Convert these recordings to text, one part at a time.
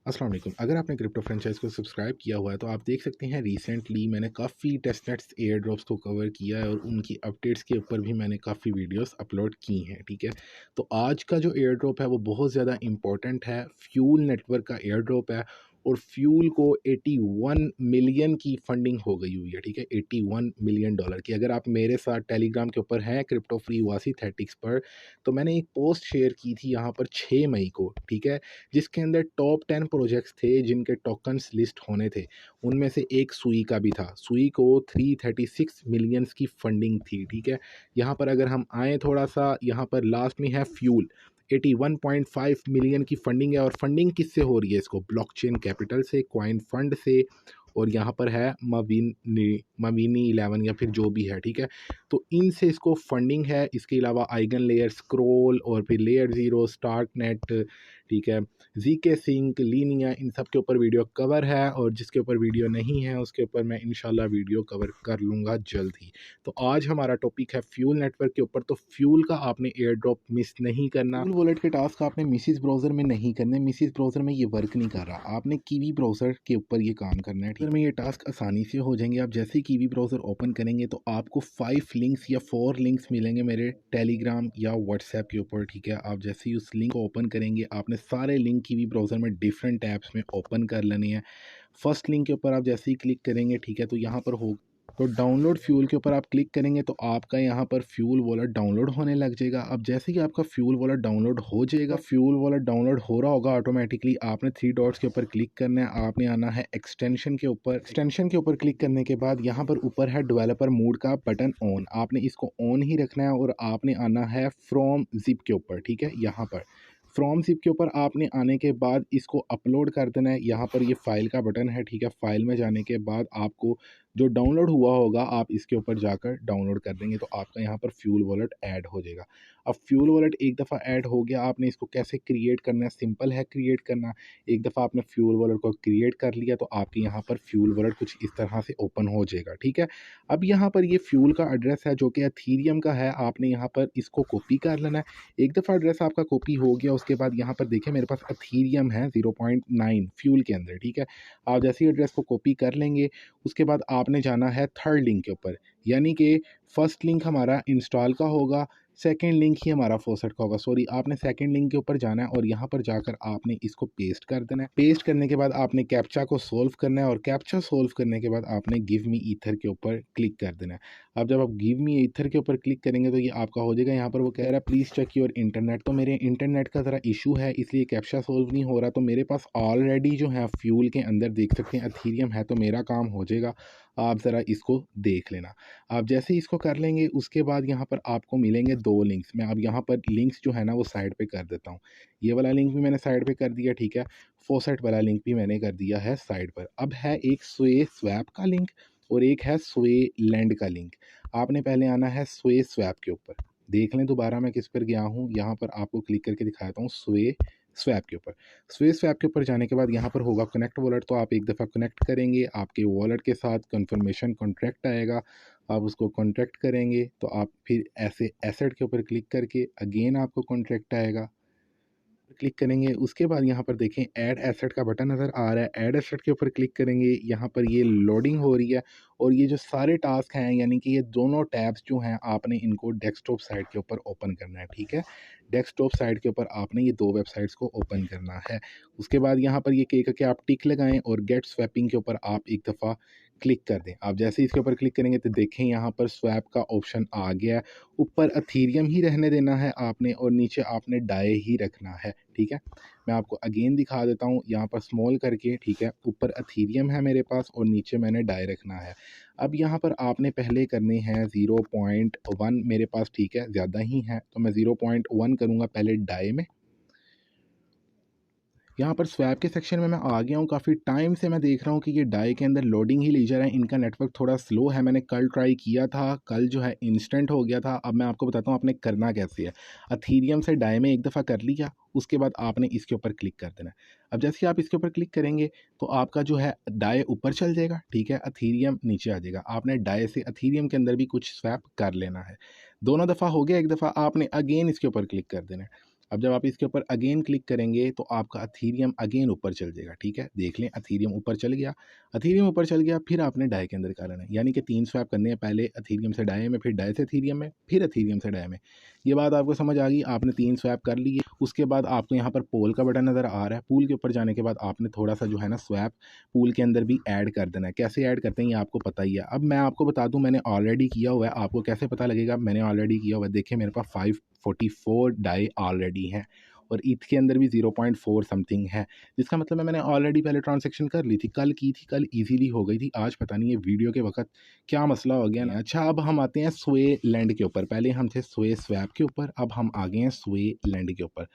अस्सलाम वालेकुम। अगर आपने क्रिप्टो फ्रेंचाइज को सब्सक्राइब किया हुआ है तो आप देख सकते हैं रिसेंटली मैंने काफ़ी टेस्टनेट्स एयर ड्रॉप्स को कवर किया है और उनकी अपडेट्स के ऊपर भी मैंने काफ़ी वीडियोस अपलोड की हैं। ठीक है, तो आज का जो एयर ड्रॉप है वो बहुत ज़्यादा इंपॉर्टेंट है। फ्यूल नेटवर्क का एयर ड्रॉप है और फ्यूल को 81 मिलियन की फंडिंग हो गई हुई है। ठीक है, 81 मिलियन डॉलर की। अगर आप मेरे साथ टेलीग्राम के ऊपर हैं क्रिप्टो फ्री वासी थेटिक्स पर, तो मैंने एक पोस्ट शेयर की थी यहाँ पर 6 मई को। ठीक है, जिसके अंदर टॉप 10 प्रोजेक्ट्स थे जिनके टोकन्स लिस्ट होने थे। उनमें से एक सुई का भी था। सुई को 336 मिलियंस की फंडिंग थी। ठीक है, यहाँ पर अगर हम आए थोड़ा सा, यहाँ पर लास्ट में है फ्यूल, 81.5 मिलियन की फंडिंग है। और फंडिंग किससे हो रही है? इसको ब्लॉकचेन कैपिटल से, क्वाइन फंड से, और यहाँ पर है मवीनी 11 या फिर जो भी है। ठीक है, तो इनसे इसको फंडिंग है। इसके अलावा आइगन लेयर, स्क्रोल और फिर लेयर ज़ीरो, स्टार्क नेट, ठीक है, जीके सिंक, लीनिया, इन सब के ऊपर वीडियो कवर है। और जिसके ऊपर वीडियो नहीं है उसके ऊपर मैं इंशाल्लाह वीडियो कवर कर लूँगा जल्द ही। तो आज हमारा टॉपिक है फ्यूल नेटवर्क के ऊपर। तो फ्यूल का आपने एयर ड्रॉप मिस नहीं करना। फ्यूल वॉलेट के टास्क आपने मिसिस ब्राउज़र में नहीं करने। मिसिस ब्राउज़र में ये वर्क नहीं कर रहा, आपने कीवी ब्राउज़र के ऊपर ये काम करना है। में ये टास्क आसानी से हो जाएंगे। आप जैसे ही कीवी ब्राउज़र ओपन करेंगे तो आपको 5 लिंक्स या 4 लिंक्स मिलेंगे मेरे टेलीग्राम या व्हाट्सएप के ऊपर। ठीक है, आप जैसे ही उस लिंक को ओपन करेंगे आपने सारे लिंक कीवी ब्राउज़र में डिफरेंट ऐप्स में ओपन कर लेने हैं। फर्स्ट लिंक के ऊपर आप जैसे ही क्लिक करेंगे, ठीक है, तो यहाँ पर हो, तो डाउनलोड फ्यूल के ऊपर आप क्लिक करेंगे तो आपका यहाँ पर फ्यूल वॉलेट डाउनलोड होने लग जाएगा। अब जैसे ही आपका फ्यूल वॉलेट डाउनलोड हो जाएगा, फ्यूल वॉलेट डाउनलोड हो रहा होगा ऑटोमेटिकली, आपने 3 डॉट्स के ऊपर क्लिक करना है। आपने आना है एक्सटेंशन के ऊपर। एक्सटेंशन के ऊपर क्लिक करने के बाद यहाँ पर ऊपर है डेवलपर मोड का बटन ऑन, आपने इसको ऑन ही रखना है। और आपने आना है फ्रॉम जिप के ऊपर। ठीक है, यहाँ पर फ्रॉम जिप के ऊपर आपने आने के बाद इसको अपलोड कर देना है। यहाँ पर ये फाइल का बटन है। ठीक है, फाइल में जाने के बाद आपको जो डाउनलोड हुआ होगा आप इसके ऊपर जाकर डाउनलोड कर देंगे तो आपका यहाँ पर फ्यूल वॉलेट ऐड हो जाएगा। अब फ्यूल वॉलेट एक दफ़ा ऐड हो गया, आपने इसको कैसे क्रिएट करना है? सिंपल है क्रिएट करना। एक दफ़ा आपने फ्यूल वॉलेट को क्रिएट कर लिया तो आपके यहाँ पर फ्यूल वॉलेट कुछ इस तरह से ओपन हो जाएगा। ठीक है, अब यहाँ पर ये फ्यूल का एड्रेस है जो कि एथीरियम का है, आपने यहाँ पर इसको कॉपी कर लेना है। एक दफ़ा एड्रेस आपका कॉपी हो गया उसके बाद यहाँ पर देखिए मेरे पास एथीरियम है 0.9 फ्यूल के अंदर। ठीक है, आप जैसे ही एड्रेस को कॉपी कर लेंगे उसके बाद आपने जाना है थर्ड लिंक के ऊपर, यानी कि फर्स्ट लिंक हमारा इंस्टॉल का होगा, सेकंड लिंक ही हमारा फोसेट का होगा। सॉरी, आपने सेकंड लिंक के ऊपर जाना है और यहाँ पर जाकर आपने इसको पेस्ट कर देना है। पेस्ट करने के बाद आपने कैप्चा को सोल्व करना है और कैप्चा सोल्व करने के बाद आपने गिव मी ईथर के ऊपर क्लिक कर देना है। अब जब आप गिव मी ईथर के ऊपर क्लिक करेंगे तो ये आपका हो जाएगा। यहाँ पर वो कह रहा है प्लीज़ चेक योर इंटरनेट, तो मेरे इंटरनेट का ज़रा इशू है इसलिए कैप्चा सोल्व नहीं हो रहा। तो मेरे पास ऑलरेडी जो है फ्यूल के अंदर देख सकते हैं एथीरियम है, तो मेरा काम हो जाएगा। आप ज़रा इसको देख लेना। आप जैसे ही इसको कर लेंगे उसके बाद यहाँ पर आपको मिलेंगे 2 लिंक्स। मैं अब यहाँ पर लिंक्स जो है ना वो साइड पे कर देता हूँ। ये वाला लिंक भी मैंने साइड पे कर दिया। ठीक है, फोसेट वाला लिंक भी मैंने कर दिया है साइड पर। अब है एक स्वे स्वैप का लिंक और एक है स्वे लैंड का लिंक। आपने पहले आना है स्वे स्वैप के ऊपर। देख लें दोबारा मैं किस पर गया हूँ, यहाँ पर आपको क्लिक करके दिखाता हूँ स्वे स्वैप के ऊपर। स्वे स्वैप के ऊपर जाने के बाद यहाँ पर होगा कनेक्ट वॉलेट, तो आप एक दफ़ा कनेक्ट करेंगे, आपके वॉलेट के साथ कन्फर्मेशन कॉन्ट्रैक्ट आएगा, आप उसको कॉन्ट्रैक्ट करेंगे तो आप फिर ऐसे एसेट के ऊपर क्लिक करके अगेन आपको कॉन्ट्रैक्ट आएगा, क्लिक करेंगे। उसके बाद यहाँ पर देखें ऐड एसेट का बटन नज़र आ रहा है, ऐड एसेट के ऊपर क्लिक करेंगे। यहाँ पर ये लोडिंग हो रही है और ये जो सारे टास्क हैं यानी कि ये दोनों टैब्स जो हैं आपने इनको डेस्कटॉप साइट के ऊपर ओपन करना है। ठीक है, डेस्कटॉप साइट के ऊपर आपने ये 2 वेबसाइट्स को ओपन करना है। उसके बाद यहाँ पर ये कहेगा कि आप टिक लगाएं और गेट स्वैपिंग के ऊपर आप एक दफ़ा क्लिक कर दें। आप जैसे ही इसके ऊपर क्लिक करेंगे तो देखें यहाँ पर स्वैप का ऑप्शन आ गया है। ऊपर एथीरियम ही रहने देना है आपने और नीचे आपने डाई ही रखना है। ठीक है, मैं आपको अगेन दिखा देता हूँ यहाँ पर स्मॉल करके। ठीक है, ऊपर एथीरियम है मेरे पास और नीचे मैंने डाई रखना है। अब यहाँ पर आपने पहले करने हैं 0.1 मेरे पास। ठीक है, ज़्यादा ही है तो मैं 0.1 करूँगा पहले डाई में। यहाँ पर स्वैप के सेक्शन में मैं आ गया हूँ। काफ़ी टाइम से मैं देख रहा हूँ कि ये डाई के अंदर लोडिंग ही ले जा रहा है, इनका नेटवर्क थोड़ा स्लो है। मैंने कल ट्राई किया था, कल जो है इंस्टेंट हो गया था। अब मैं आपको बताता हूँ आपने करना कैसे है। अथीरियम से डाई में एक दफ़ा कर लिया, उसके बाद आपने इसके ऊपर क्लिक कर देना है। अब जैसे ही आप इसके ऊपर क्लिक करेंगे तो आपका जो है डाई ऊपर चल जाएगा। ठीक है, अथीरियम नीचे आ जाएगा। आपने डाई से अथीरियम के अंदर भी कुछ स्वैप कर लेना है। दोनों दफ़ा हो गया, एक दफ़ा आपने अगेन इसके ऊपर क्लिक कर देना है। अब जब आप इसके ऊपर अगेन क्लिक करेंगे तो आपका अथीरियम अगेन ऊपर चल जाएगा, ठीक है। देख लें अथीरियम ऊपर चल गया, अथीरियम ऊपर चल गया, फिर आपने डाई के अंदर करना है, यानी कि 3 स्वैप करने हैं, पहले अथीरियम से डाई में, फिर डाई से अथीरियम में, फिर अथीरियम से डाई में। ये बात आपको समझ आ गई, आपने 3 स्वैप कर लिए। उसके बाद आपको यहाँ पर पोल का बटन नज़र आ रहा है, पूल के ऊपर जाने के बाद आपने थोड़ा सा जो है ना स्वैप पूल के अंदर भी ऐड कर देना है। कैसे ऐड करते हैं ये आपको पता ही है। अब मैं आपको बता दूं मैंने ऑलरेडी किया हुआ है, आपको कैसे पता लगेगा मैंने ऑलरेडी किया हुआ है। देखिए मेरे पास 544 डाई ऑलरेडी हैं और ईथ के अंदर भी 0.4 समथिंग है, जिसका मतलब है मैंने ऑलरेडी पहले ट्रांजेक्शन कर ली थी, कल की थी, कल इजीली हो गई थी। आज पता नहीं ये वीडियो के वक्त क्या मसला हो गया ना। अच्छा अब हम आते हैं स्वे लैंड के ऊपर, पहले हम थे स्वे स्वैप के ऊपर, अब हम आ गए हैं स्वे लैंड के ऊपर।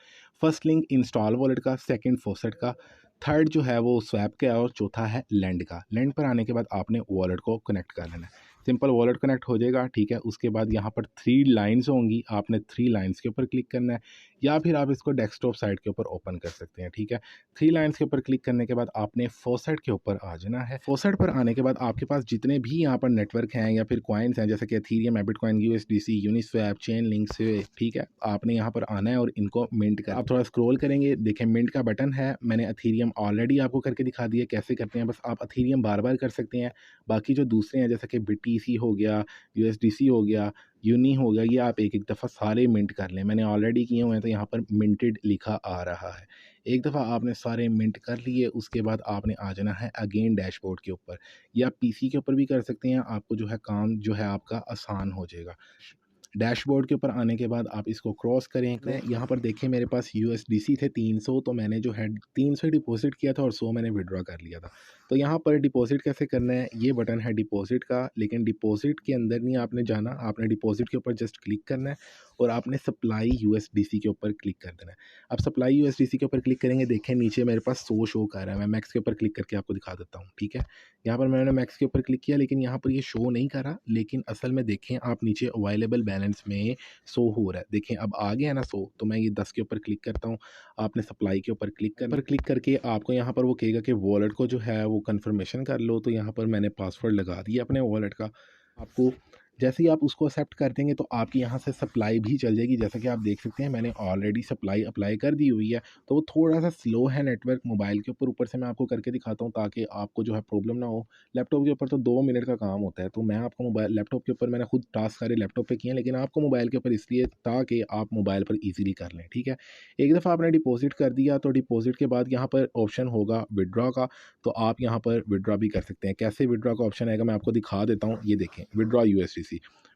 फर्स्ट लिंक इंस्टॉल वॉलेट का, सेकंड फॉसेट का, थर्ड जो है वो स्वैप का और चौथा है लैंड का। लैंड पर आने के बाद आपने वॉलेट को कनेक्ट कर लेना है, सिंपल वॉलेट कनेक्ट हो जाएगा, ठीक है। उसके बाद यहाँ पर 3 लाइंस होंगी, आपने 3 लाइंस के ऊपर क्लिक करना है, या फिर आप इसको डेस्कटॉप साइट के ऊपर ओपन कर सकते हैं, ठीक है। 3 लाइंस के ऊपर क्लिक करने के बाद आपने फॉसेट के ऊपर आ जाना है। फॉसेट पर आने के बाद आपके पास जितने भी यहाँ पर नेटवर्क हैं या फिर कॉइन्स हैं, जैसे कि Ethereum, bitcoin, USDC, Uniswap, chain link से, ठीक है, आपने यहाँ पर आना है और इनको मिंट कर। आप थोड़ा स्क्रॉल करेंगे, देखें मिंट का बटन है, मैंने एथीरियम ऑलरेडी आपको करके दिखा दिया कैसे करते हैं, बस आप एथीरियम बार बार कर सकते हैं। बाकी जो दूसरे हैं जैसे कि बीटीसी हो गया, यूएसडीसी हो गया, यूनी हो गया, ये आप एक एक दफ़ा सारे मिंट कर लें। मैंने ऑलरेडी किए हुए हैं तो यहाँ पर मिंटेड लिखा आ रहा है। एक दफ़ा आपने सारे मिंट कर लिए, उसके बाद आपने आ जाना है अगेन डैशबोर्ड के ऊपर, या पीसी के ऊपर भी कर सकते हैं, आपको जो है काम जो है आपका आसान हो जाएगा। डैशबोर्ड के ऊपर आने के बाद आप इसको क्रॉस करें, मैं यहाँ पर देखें मेरे पास यूएसडीसी थे 300, तो मैंने जो है 300 डिपॉजिट किया था और 100 मैंने विड्रॉ कर लिया था। तो यहाँ पर डिपॉजिट कैसे करना है, ये बटन है डिपॉजिट का, लेकिन डिपॉजिट के अंदर नहीं आपने जाना, आपने डिपॉजिट के ऊपर जस्ट क्लिक करना है और आपने सप्लाई यूएसडीसी के ऊपर क्लिक कर देना है। अब सप्लाई यूएसडीसी के ऊपर क्लिक करेंगे, देखें नीचे मेरे पास 100 शो कर रहा है, मैं मैक्स के ऊपर क्लिक करके आपको दिखा देता हूँ, ठीक है। यहाँ पर मैंने मैक्स के ऊपर क्लिक किया, लेकिन यहाँ पर ये शो नहीं कर रहा, लेकिन असल में देखें आप नीचे अवेलेबल बैलेंस में 100 हो रहा है, देखें अब आ गया ना 100। तो मैं ये 10 के ऊपर क्लिक करता हूँ, आपने सप्लाई के ऊपर क्लिक करके आपको यहाँ पर वो कहेगा कि वॉलेट को जो है वो कन्फर्मेशन कर लो। तो यहाँ पर मैंने पासवर्ड लगा दिया अपने वॉलेट का। आपको जैसे ही आप उसको एक्सेप्ट कर देंगे तो आपकी यहाँ से सप्लाई भी चल जाएगी। जैसा कि आप देख सकते हैं मैंने ऑलरेडी सप्लाई अप्लाई कर दी हुई है, तो वो थोड़ा सा स्लो है नेटवर्क मोबाइल के ऊपर से मैं आपको करके दिखाता हूँ ताकि आपको जो है प्रॉब्लम ना हो। लैपटॉप के ऊपर तो 2 मिनट का काम होता है, तो मैं आपको मोबाइल लैपटॉप के ऊपर मैंने खुद टास्क सारे लैपटॉप पे किए हैं, लेकिन आपको मोबाइल के ऊपर इसलिए ताकि आप मोबाइल पर ईजिली कर लें, ठीक है। एक दफ़ा आपने डिपॉजिट कर दिया तो डिपॉजिट के बाद यहाँ पर ऑप्शन होगा विड्रॉ का, तो आप यहाँ पर विड्रॉ भी कर सकते हैं। कैसे विड्रॉ का ऑप्शन आएगा मैं आपको दिखा देता हूँ, ये देखें विड्रॉ यूएसडीसी।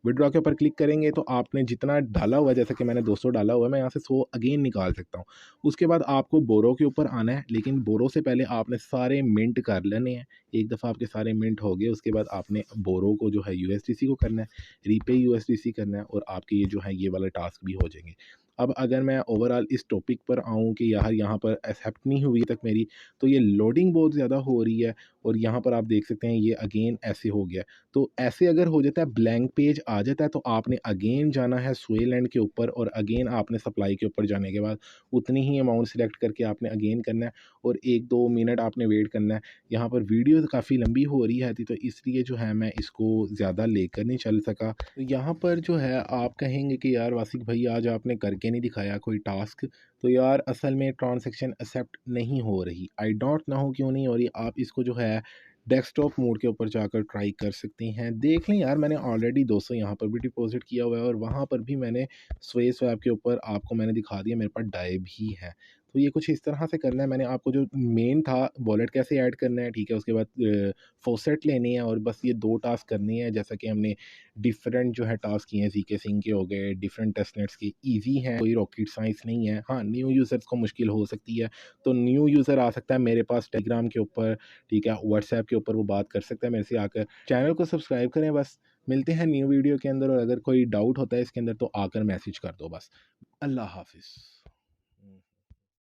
विड्रॉ के ऊपर क्लिक करेंगे तो आपने जितना डाला हुआ है, जैसे कि मैंने 200 डाला हुआ है, मैं यहाँ से 100 अगेन निकाल सकता हूँ। उसके बाद आपको बोरो के ऊपर आना है, लेकिन बोरो से पहले आपने सारे मिंट कर लेने हैं। एक दफ़ा आपके सारे मिंट हो गए, उसके बाद आपने बोरो को जो है यूएसडीसी को करना है, रीपे यूएसडीसी करना है, और आपके ये जो है ये वाले टास्क भी हो जाएंगे। अब अगर मैं ओवरऑल इस टॉपिक पर आऊँ कि यार यहाँ पर एक्सेप्ट नहीं हुई तक मेरी, तो ये लोडिंग बहुत ज़्यादा हो रही है, और यहाँ पर आप देख सकते हैं ये अगेन ऐसे हो गया। तो ऐसे अगर हो जाता है, ब्लैंक पेज आ जाता है, तो आपने अगेन जाना है स्वेलैंड के ऊपर, और अगेन आपने सप्लाई के ऊपर जाने के बाद उतनी ही अमाउंट सिलेक्ट करके आपने अगेन करना है, और 1-2 मिनट आपने वेट करना है। यहाँ पर वीडियो तो काफ़ी लंबी हो रही है तो इसलिए जो है मैं इसको ज़्यादा लेकर नहीं चल सका। तो यहाँ पर जो है आप कहेंगे कि यार वासिक भाई आज आपने करके नहीं दिखाया कोई टास्क, तो यार असल में ट्रांजैक्शन एक्सेप्ट नहीं हो रही, आई डोंट नो क्यों नहीं हो रही। आप इसको जो है डेस्कटॉप मोड के ऊपर जाकर ट्राई कर सकते हैं। देख लें यार मैंने ऑलरेडी 200 यहाँ पर भी डिपॉजिट किया हुआ है, और वहाँ पर भी मैंने स्वे स्वैप के ऊपर आपको मैंने दिखा दिया मेरे पास डाई भी है। तो ये कुछ इस तरह से करना है। मैंने आपको जो मेन था वॉलेट कैसे ऐड करना है, ठीक है, उसके बाद फॉसेट लेनी है, और बस ये 2 टास्क करनी है। जैसा कि हमने डिफरेंट जो है टास्क किए हैं, जीके सिंह के हो गए, डिफरेंट टेस्टनेट्स के, ईजी हैं, कोई रॉकेट साइंस नहीं है। हाँ, न्यू यूज़र्स को मुश्किल हो सकती है, तो न्यू यूज़र आ सकता है मेरे पास टेलीग्राम के ऊपर, ठीक है, व्हाट्सएप के ऊपर वो बात कर सकता है मेरे से आकर। चैनल को सब्सक्राइब करें बस। मिलते हैं न्यू वीडियो के अंदर, और अगर कोई डाउट होता है इसके अंदर तो आकर मैसेज कर दो बस। अल्लाह हाफ़िज़।